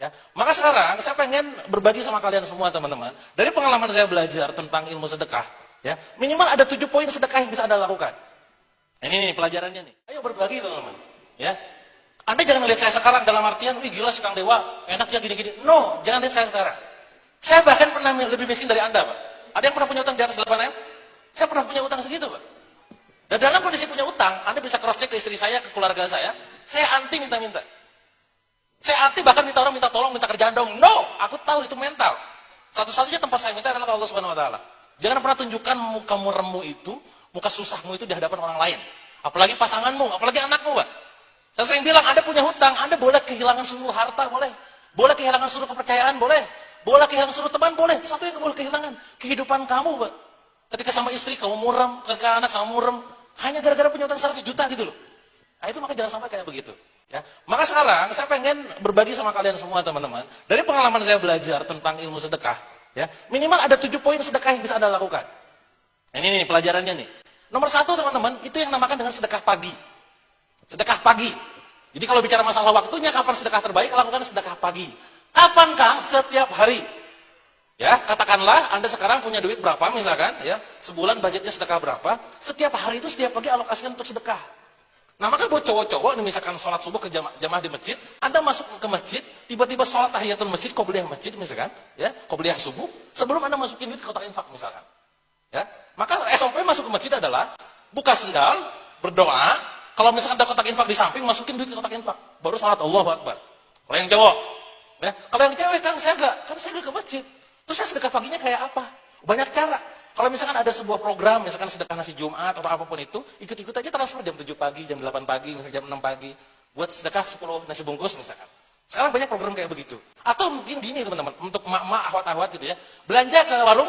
Ya, maka sekarang saya pengen berbagi sama kalian semua teman-teman. Dari pengalaman saya belajar tentang ilmu sedekah, ya minimal ada 7 poin sedekah yang bisa Anda lakukan. Ini nih pelajarannya nih. Ayo berbagi teman-teman. Ya, Anda jangan lihat saya sekarang dalam artian, wih gila si Kang Dewa, enak ya gini-gini. No, jangan lihat saya sekarang. Saya bahkan pernah lebih miskin dari Anda, Pak. Ada yang pernah punya utang di atas 8M? Saya pernah punya utang segitu, Pak. Dan dalam kondisi punya utang, Anda bisa cross check ke istri saya, ke keluarga saya anti minta-minta. Saya anti bahkan minta orang minta tolong, minta kerjaan dong. No, aku tahu itu mental. Satu-satunya tempat saya minta adalah ke Allah Subhanahu wa taala. Jangan pernah tunjukkan muka muremmu itu, muka susahmu itu di hadapan orang lain. Apalagi pasanganmu, apalagi anakmu, Pak. Saya sering bilang, Anda punya hutang, Anda boleh kehilangan seluruh harta, boleh. Boleh kehilangan seluruh kepercayaan, boleh. Boleh kehilangan seluruh teman, boleh. Satu yang boleh kehilangan, kehidupan kamu, Pak. Ketika sama istri kamu muram, ketika anak sama muram, hanya gara-gara punya hutang 100 juta gitu loh. Nah itu maka jangan sampai kayak begitu. Ya, maka sekarang saya pengen berbagi sama kalian semua teman-teman. Dari pengalaman saya belajar tentang ilmu sedekah, ya minimal ada 7 poin sedekah yang bisa Anda lakukan. Ini nih pelajarannya nih. Nomor 1 teman-teman, itu yang namakan dengan sedekah pagi. Sedekah pagi. Jadi kalau bicara masalah waktunya, kapan sedekah terbaik, lakukan sedekah pagi. Kapan Kang? Setiap hari. Ya, katakanlah Anda sekarang punya duit berapa misalkan, ya sebulan budgetnya sedekah berapa, setiap hari itu setiap pagi alokasikan untuk sedekah. Nah maka buat cowok-cowok, misalkan sholat subuh ke jamaah di masjid, Anda masuk ke masjid, tiba-tiba sholat tahiyatul masjid, qobliyah masjid misalkan, ya, qobliyah subuh, sebelum Anda masukin duit ke kotak infak misalkan. Ya, maka SOP masuk ke masjid adalah buka sendal, berdoa, kalau misalkan ada kotak infak di samping, masukin duit ke kotak infak, baru sholat Allahu Akbar. Kalau yang cowok, ya, kalau yang cewek kan saya nggak ke masjid. Terus saya sedekah paginya kayak apa? Banyak cara. Kalau misalkan ada sebuah program, misalkan sedekah nasi Jumat atau apapun itu, ikut-ikut aja transfer jam 7 pagi, jam 8 pagi, misalkan jam 6 pagi, buat sedekah 10 nasi bungkus misalkan. Sekarang banyak program kayak begitu. Atau mungkin gini teman-teman, untuk emak-emak, ahwat-ahwat gitu ya, belanja ke warung,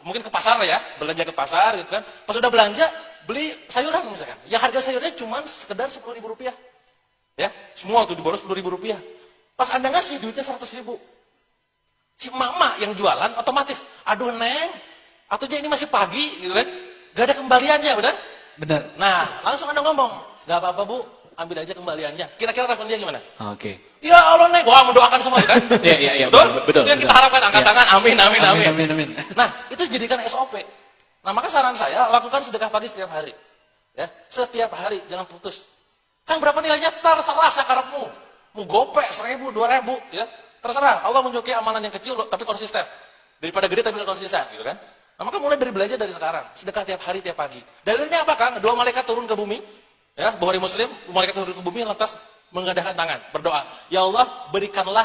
mungkin ke pasar ya, belanja ke pasar gitu kan. Pas udah belanja, beli sayuran misalkan. Yang harga sayurnya cuma sekedar 10.000 rupiah. Ya, semua tuh di bawah 10.000 rupiah. Pas Anda ngasih duitnya 100.000. Si emak-emak yang jualan otomatis, aduh neng, atau ini masih pagi gitu kan, gak ada kembaliannya, benar? Benar. Nah, langsung Anda ngomong, gak apa-apa Bu, ambil aja kembaliannya. Kira-kira respon dia gimana? Oke. Ya Allah neng, wah mendoakan semua kan? Iya, betul. Itu yang kita harapkan, angkat tangan, amin. Amin. Nah, itu jadikan SOP. Nah, maka saran saya, lakukan sedekah pagi setiap hari. Ya, setiap hari, jangan putus. Kang berapa nilainya? Terserah sakarepmu. Mau gopek 1.000, 2.000, ya. Terserah, Allah menyukai amalan yang kecil tapi konsisten. Daripada gede tapi konsisten, gitu kan? Nah, maka mulai dari belajar dari sekarang. Sedekah tiap hari, tiap pagi. Dalilnya apa, Kang? 2 malaikat turun ke bumi. Ya, Bukhari Muslim, malaikat turun ke bumi lantas mengadahkan tangan, berdoa. Ya Allah, berikanlah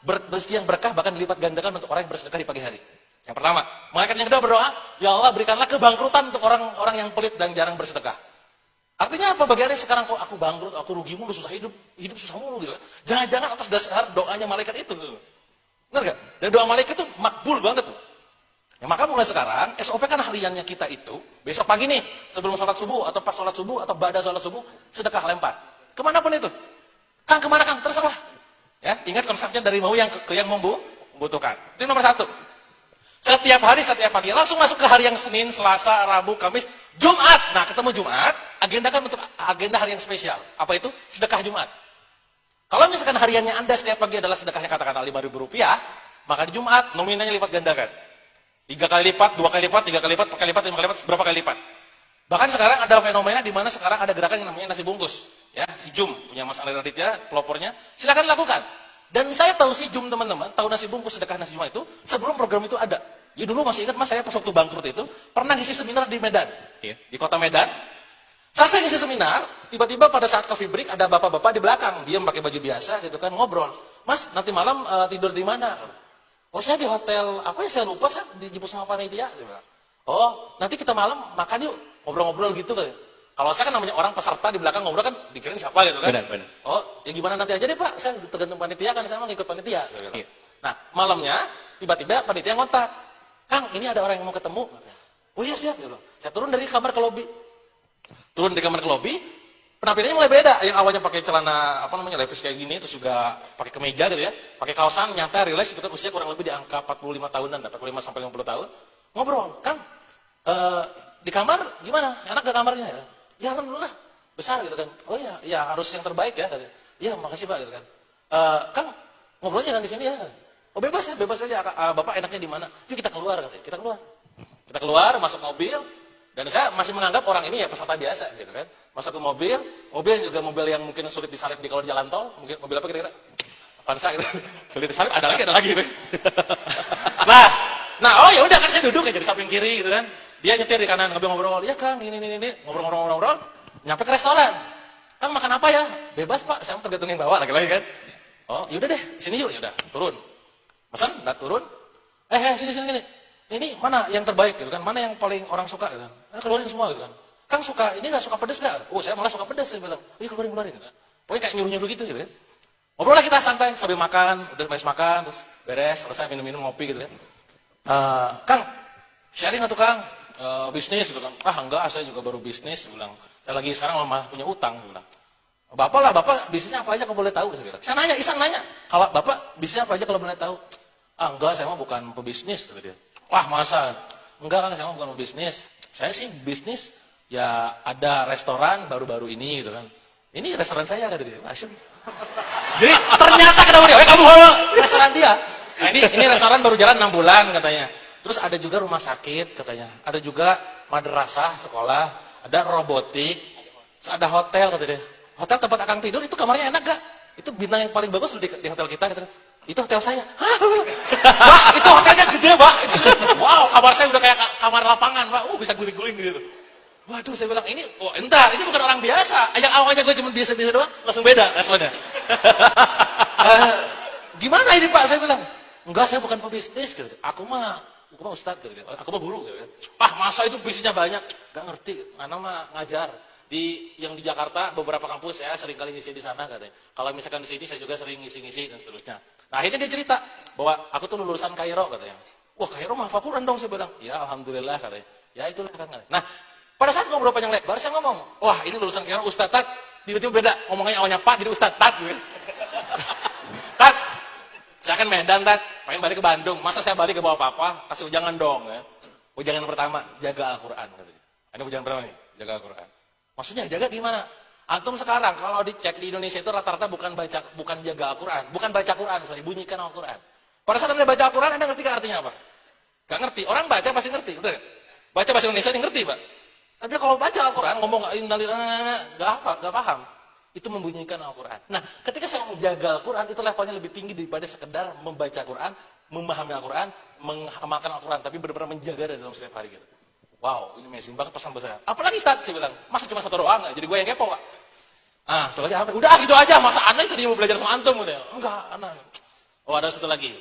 rezeki yang berkah bahkan dilipat gandakan untuk orang yang bersedekah di pagi hari. Yang pertama, malaikat yang kedua berdoa, ya Allah, berikanlah kebangkrutan untuk orang-orang yang pelit dan jarang bersedekah. Artinya apa? Bagi Anda sekarang kok aku bangkrut, aku rugi mulu, susah hidup susah mulu gitu. Jangan-jangan atas dasar doanya malaikat itu. Benar gak? Dan doa malaikat itu makbul banget tuh. Ya, maka mulai sekarang, SOP kan hariannya kita itu, besok pagi nih, sebelum sholat subuh, atau pas sholat subuh, atau ba'da sholat subuh, sedekah lempar. Kemana pun itu. Kang, kemana Kang? Terserah. Ya, ingat konsepnya dari mau yang ke yang membutuhkan. Itu nomor 1. Setiap hari, setiap pagi, langsung masuk ke hari yang Senin, Selasa, Rabu, Kamis, Jumat. Nah, ketemu Jumat, agendakan untuk agenda hari yang spesial. Apa itu? Sedekah Jumat. Kalau misalkan hariannya Anda setiap pagi adalah sedekahnya katakanlah 5.000 rupiah, maka di Jumat nominalnya lipat gandakan. 3 kali lipat, 2 kali lipat, 3 kali lipat, 4 kali lipat, 5 kali lipat, berapa kali lipat. Bahkan sekarang ada fenomena di mana sekarang ada gerakan yang namanya nasi bungkus. Ya, si Jum, punya Mas Ali Raditya, pelopornya, silakan lakukan. Dan saya tahu si Jum teman-teman, tahu nasi bungkus sedekah nasi Jumat itu, sebelum program itu ada. Ya dulu masih ingat Mas, saya pas waktu bangkrut itu, pernah ngisi seminar di Medan. Iya. Di kota Medan. Saat saya ngisi seminar, tiba-tiba pada saat coffee break ada bapak-bapak di belakang, dia pakai baju biasa gitu kan, ngobrol. Mas, nanti malam tidur di mana? Oh, saya di hotel, apa ya saya lupa, saya dijemput sama panitia. Oh, nanti kita malam makan yuk, ngobrol-ngobrol gitu kan. Kalau saya kan namanya orang peserta di belakang ngobrol kan, dikirain siapa gitu kan. Benar. Oh, ya gimana nanti aja deh Pak, saya tergantung panitia kan, saya mau ngikut panitia. Iya. Nah, malamnya, tiba-tiba panitia ngontak. Kang, ini ada orang yang mau ketemu. Oh iya siap. Saya turun dari kamar ke lobi. Turun dari kamar ke lobi, penampilannya mulai beda. Yang awalnya pakai celana, levis kayak gini, terus juga pakai kemeja gitu ya. Pakai kaosan, nyantai, relax, itu kan usia kurang lebih di angka 45 tahunan, 45 sampai 50 tahun. Ngobrol, Kang, di kamar gimana? Enak gak kamarnya? Ya alhamdulillah, besar gitu kan. Oh iya, ya harus yang terbaik ya. Ya makasih Pak gitu kan. Kang, Ngobrolnya jangan di sini ya. Oh bebas ya, bebas aja. Bapak enaknya di mana? Yuk kita keluar katanya. Kita keluar. Kita keluar, masuk mobil, dan saya masih menganggap orang ini ya peserta biasa gitu kan. Masuk ke mobil juga mobil yang mungkin sulit disalip di kalau jalan tol, mungkin mobil apa kira-kira? Avanza gitu. Sulit disalip, ada lagi gitu. Nah, oh ya udah kan saya duduk aja di samping kiri gitu kan. Dia nyetir di kanan, ngobrol-ngobrol. Ya Kang, ini, ngobrol-ngobrol. Nyampe ke restoran. Kang makan apa ya? Bebas Pak, saya mau tergantung yang bawa lagi kan. Oh, yaudah deh, sini yuk, yaudah, turun. Pesan, udah turun. Sini. Ini mana yang terbaik gitu kan? Mana yang paling orang suka gitu kan? Keluarin semua gitu kan. Kang suka, ini nggak suka pedes nggak? Oh, saya malah suka pedes, saya bilang. Iya keluarin gitu kan. Pokoknya kayak nyuruh-nyuruh gitu kan. Ngobrol lah kita santai sambil makan, udah habis makan, terus beres, selesai minum-minum ngopi gitu kan. Kang, sharing atau Kang? Bisnis gitu kan. Enggak, saya juga baru bisnis, bilang. Saya lagi sekarang malah punya utang, bilang. Bapak bisnisnya apa aja kalau boleh tahu, saya bilang. Saya nanya, iseng nanya. Kalau Bapak bisnisnya apa aja kalau boleh tahu? Enggak, saya mah bukan pebisnis, kata dia. Wah, masa? Enggak kan, saya mah bukan pebisnis. Saya sih bisnis, ya ada restoran baru-baru ini gitu kan. Ini restoran saya, kata dia. Asyik. Jadi ternyata kenapa dia? Kamu restoran dia. Nah, ini restoran baru jalan 6 bulan katanya. Terus ada juga rumah sakit katanya. Ada juga madrasah, sekolah, ada robotik, ada hotel kata dia. Hotel tempat Akang tidur itu kamarnya enak gak? Itu bintang yang paling bagus di hotel kita kata dia. Itu hotel saya. Hah? Pak, itu hotelnya gede, Pak. Wow, kamar saya udah kayak kamar lapangan, Pak. Bisa guling-guling gitu. Waduh, saya bilang, ini bukan orang biasa. Yang awalnya gue cuma biasa-biasa doang, langsung beda responnya. Gimana ini Pak? Saya bilang, enggak, saya bukan pebisnis. Gitu. Aku mah ustadz. Gitu. Aku mah guru. Gitu. Masa itu bisnisnya banyak? Gak ngerti. Anak mah ngajar. Yang di Jakarta, beberapa kampus saya sering kali ngisi di sana katanya. Kalau misalkan di sini, saya juga sering ngisi-ngisi dan seterusnya. Nah akhirnya dia cerita, bahwa aku tuh lulusan Kairo katanya. Wah Kairo mah Quran dong, saya bilang. Ya Alhamdulillah katanya. Ya itulah kan. Nah, pada saat ngobrol panjang lebar, saya ngomong, wah ini lulusan Kairo Ustadz Tat, tiba-tiba beda, ngomongnya awalnya Pak, jadi Ustadz Tat. Gitu. Tat, saya kan Medan Tat, pengen balik ke Bandung, masa saya balik ke bawah papa, kasih ujangan dong. Ya. Ujangan pertama, jaga Al-Quran. Ini ujangan pertama nih, jaga Al-Quran. Maksudnya jaga gimana? Antum sekarang kalau dicek di Indonesia itu rata-rata bukan jaga Al-Quran, bukan baca Quran, bunyikan Al-Quran. Pada saat Anda baca Al-Quran, Anda ngerti artinya apa? Gak ngerti, orang baca pasti ngerti, betul gak? Baca bahasa Indonesia dia ngerti Pak. Tapi kalau baca Al-Quran, ngomong gak paham. Itu membunyikan Al-Quran. Nah, ketika saya menjaga Al-Quran, itu levelnya lebih tinggi daripada sekedar membaca Al-Quran, memahami Al-Quran, mengamalkan Al-Quran, tapi benar-benar menjaga dalam setiap hari gitu. Wow, ini amazing banget pesan saya. Apalagi Ustaz, saya bilang, masa cuma satu doang, jadi gue yang kepo Pak. Itu aja apa? Udah gitu aja, masa anak tadi mau belajar sama antum gitu. Enggak, anak. Oh, ada satu lagi.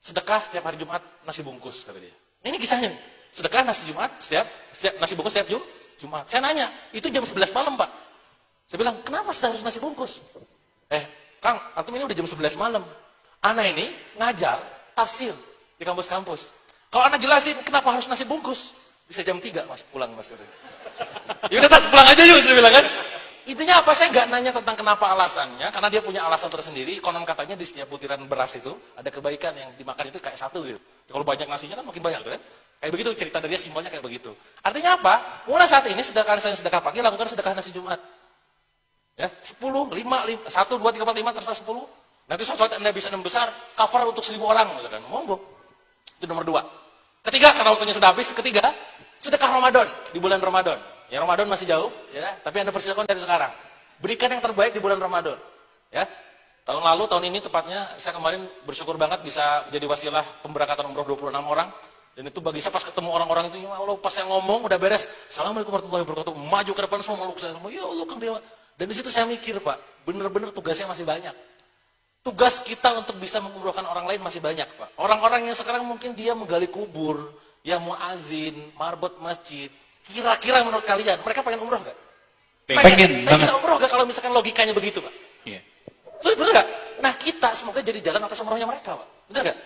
Sedekah tiap hari Jumat nasi bungkus kata dia. Ini kisahnya nih. Sedekah nasi Jumat setiap nasi bungkus setiap Jumat. Saya nanya, itu jam 11 malam, Pak. Saya bilang, "Kenapa harus nasi bungkus?" Kang, antum ini udah jam 11 malam. Ana ini ngajar tafsir di kampus-kampus. Kalau Ana jelasin kenapa harus nasi bungkus, bisa jam 3 Mas pulang Mas. Ya udah pulang aja yuk, saya bilang kan. Intinya apa? Saya nggak nanya tentang kenapa alasannya, karena dia punya alasan tersendiri. Konon katanya di setiap butiran beras itu ada kebaikan yang dimakan itu kayak satu gitu. Kalau banyak nasinya kan makin banyak tuh kan. Kayak begitu cerita dari dia, simbolnya kayak begitu. Artinya apa? Mulai saat ini sedekah pagi, lakukan sedekah nasi Jumat. Ya, 10, 5, 1, 2, 3, 4, 5, terserah 10. Nanti suatu saat Anda bisa membesar, cover untuk 1000 orang. Kan? Monggo. Itu nomor 2. Ketiga, karena waktunya sudah habis. Ketiga, sedekah Ramadan di bulan Ramadan. Ya Ramadan masih jauh, ya, tapi Anda persilakan dari sekarang. Berikan yang terbaik di bulan Ramadan. Ya. Tahun lalu, tahun ini tepatnya, saya kemarin bersyukur banget bisa jadi wasilah pemberangkatan umroh 26 orang. Dan itu bagi saya pas ketemu orang-orang itu, ya Allah, pas saya ngomong udah beres, Assalamualaikum warahmatullahi wabarakatuh, maju ke depan semua meluk saya semua, ya Allah Kang Dewa. Dan di situ saya mikir Pak, bener-bener tugasnya masih banyak. Tugas kita untuk bisa mengumrohkan orang lain masih banyak Pak. Orang-orang yang sekarang mungkin dia menggali kubur, yang muazin, marbot masjid, kira-kira menurut kalian, mereka pengen umroh gak? Pengen banget. Bisa umroh gak kalau misalkan logikanya begitu Pak? Iya. Terus bener gak? Nah kita semoga jadi jalan atas umrohnya mereka Pak. Bener gak?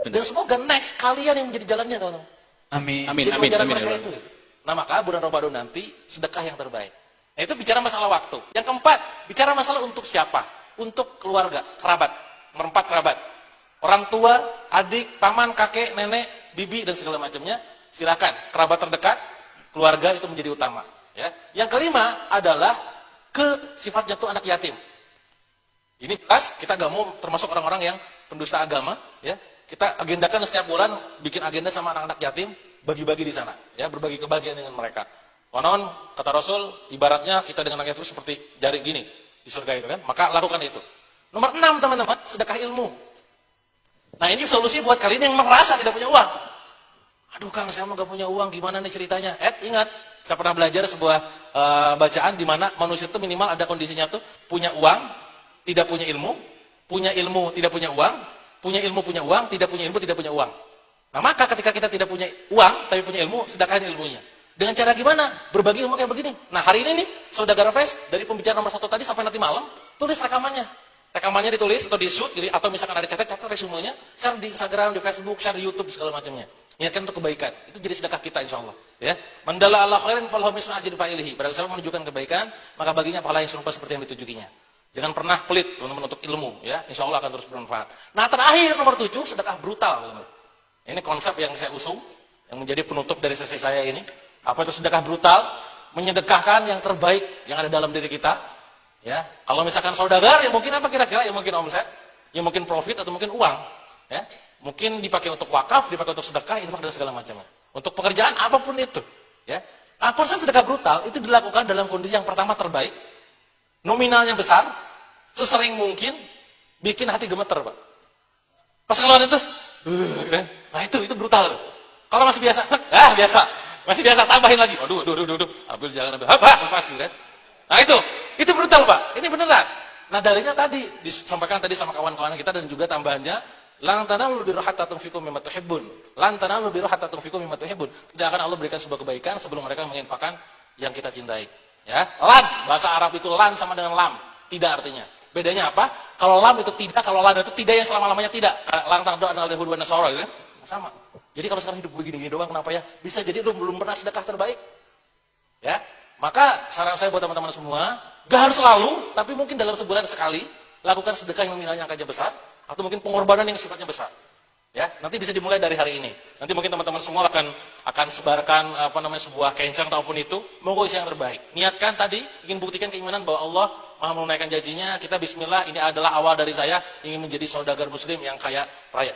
Bener. Dan semoga next kalian yang menjadi jalannya teman-teman. Amin. Amin. Jadi jalan mereka itu. Nah maka bulan Ramadan nanti sedekah yang terbaik. Nah itu bicara masalah waktu. Yang keempat, bicara masalah untuk siapa? Untuk keluarga, kerabat. Nomor 4 kerabat. Orang tua, adik, paman, kakek, nenek, bibi dan segala macamnya. Silakan. Kerabat terdekat, keluarga itu menjadi utama. Ya. Yang kelima adalah sifatnya itu anak yatim. Ini jelas kita gak mau termasuk orang-orang yang pendusta agama, ya. Kita agendakan setiap bulan bikin agenda sama anak-anak yatim, bagi-bagi di sana, ya, berbagi kebahagiaan dengan mereka. Konon kata Rasul, ibaratnya kita dengan anak yatim seperti jari gini di surga itu kan, maka lakukan itu. Nomor 6 teman-teman, sedekah ilmu. Nah ini solusi buat kalian yang merasa tidak punya uang. Aduh Kang, saya mah gak punya uang, gimana nih ceritanya? Ingat, saya pernah belajar sebuah bacaan di mana manusia itu minimal ada kondisinya tuh punya uang, tidak punya ilmu tidak punya uang, punya ilmu punya uang, tidak punya ilmu tidak punya uang. Nah maka ketika kita tidak punya uang tapi punya ilmu, sedekahkan ilmunya. Dengan cara gimana? Berbagi ilmu kayak begini. Nah hari ini nih, Saudara Fest dari pembicara nomor 1 tadi sampai nanti malam, tulis rekamannya. Rekamannya ditulis atau di-shoot, atau misalkan ada catat resumenya, share di Instagram, di Facebook, share di YouTube, segala macamnya. Niatkan untuk kebaikan. Itu jadi sedekah kita insya Allah. Ya. Mandala Allah khairan falahu mislu ajri fa'ilihi. Barang siapa menunjukkan kebaikan, maka baginya pahala yang serupa seperti yang ditujukinya. Jangan pernah pelit teman-teman untuk ilmu, ya. Insya Allah akan terus bermanfaat. Nah terakhir nomor 7, sedekah brutal. Teman-teman. Ini konsep yang saya usung, yang menjadi penutup dari sesi saya ini. Apa itu sedekah brutal? Menyedekahkan yang terbaik yang ada dalam diri kita. Ya, kalau misalkan saudagar, ya mungkin apa kira-kira? Ya mungkin omset, ya mungkin profit atau mungkin uang. Ya, mungkin dipakai untuk wakaf, dipakai untuk sedekah, infak dan segala macamnya. Untuk pekerjaan apapun itu. Ya, konsep sedekah brutal itu dilakukan dalam kondisi yang pertama terbaik, nominalnya besar, sesering mungkin, bikin hati gemeter, Pak. Pas keluar itu, nah itu brutal. Kalau masih biasa, biasa, masih biasa tambahin lagi. Aduh, ambil jangan ambil, lepas gitu kan. Nah itu brutal Pak, ini beneran. Nah dalilnya tadi, disampaikan tadi sama kawan-kawan kita dan juga tambahannya, lan tanalu birra hatta tunfiqu mimma tuhibbun. Lan tanalu birra hatta tunfiqu mimma tuhibbun. Tidak akan Allah berikan sebuah kebaikan sebelum mereka menginfakkan yang kita cintai. Ya, lan, bahasa Arab itu lan sama dengan lam, tidak artinya. Bedanya apa? Kalau lam itu tidak, kalau lan itu tidak yang selama-lamanya tidak. Lan taqdu an al-yahud wan nasara gitu kan? Sama. Jadi kalau sekarang hidup begini doang kenapa ya? Bisa jadi lu belum pernah sedekah terbaik. Ya. Maka saran saya buat teman-teman semua, gak harus selalu, tapi mungkin dalam sebulan sekali, lakukan sedekah yang nominalnya angkanya besar, atau mungkin pengorbanan yang sifatnya besar. Ya, nanti bisa dimulai dari hari ini. Nanti mungkin teman-teman semua akan sebarkan sebuah kencang ataupun itu, monggo isi yang terbaik. Niatkan tadi, ingin buktikan keimanan bahwa Allah Maha menunaikan janjinya. Kita bismillah, ini adalah awal dari saya ingin menjadi saudagar muslim yang kaya raya.